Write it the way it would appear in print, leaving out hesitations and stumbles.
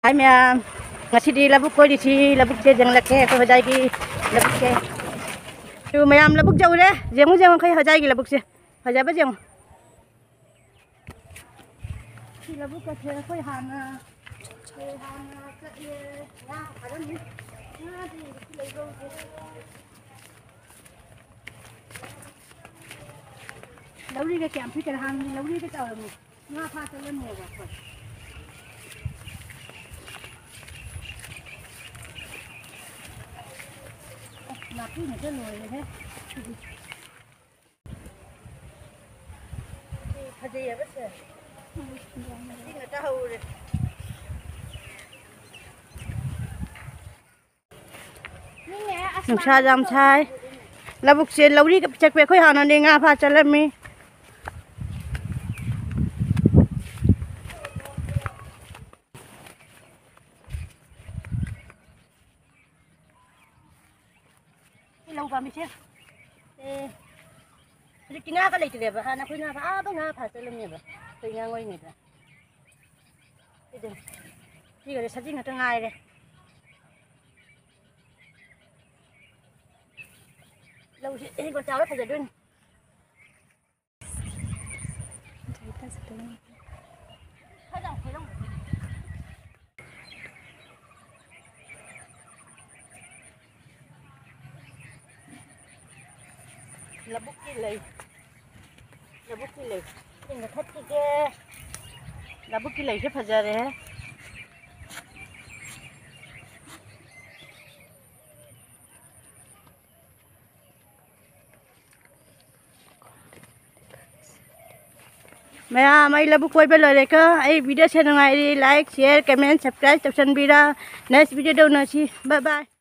Hai mẹ, ngasi di labuk ko di si labuk je jang lakhe ko ho jayegi labuk ke. Tu mẹ labuk jau re, jeng khay ho jayegi labuk se. Ho jaba jeng. Si labuk ka the koi hana. Hana ka ye na adam ni. Na di lei go. Lauri ka kyam phi ka han ni lauri ka taw ni. Na pha ta len mo ba. Là cứ một cái lồi này thế. Thật gì vậy bác? Đi người ta hầu rồi. Nông sa dam sai. Là bục xe lâu đi chắc về khối hòn đi ngã pha cho lên mi. Lâu vào mi chứ. Thì cái ngã cái này thì đẹp à, nó khối ngã phá bác ngã phá cho lên nhỉ vậy. Khối ngã ngồi nhỉ vậy. Cái gì? Đi cái sát gì ngã trong ngay đây. Lâu gì con cháu nó phải giờ đun. Là bút cái lì, nhưng mà thất cái là bút cái lì rất phải giờ đấy. Mày mày là bút quay bên lời đấy cơ, ai video xem ngay đi like, share, comment, subscribe, tập sân video, next video đâu nữa chi, bye bye.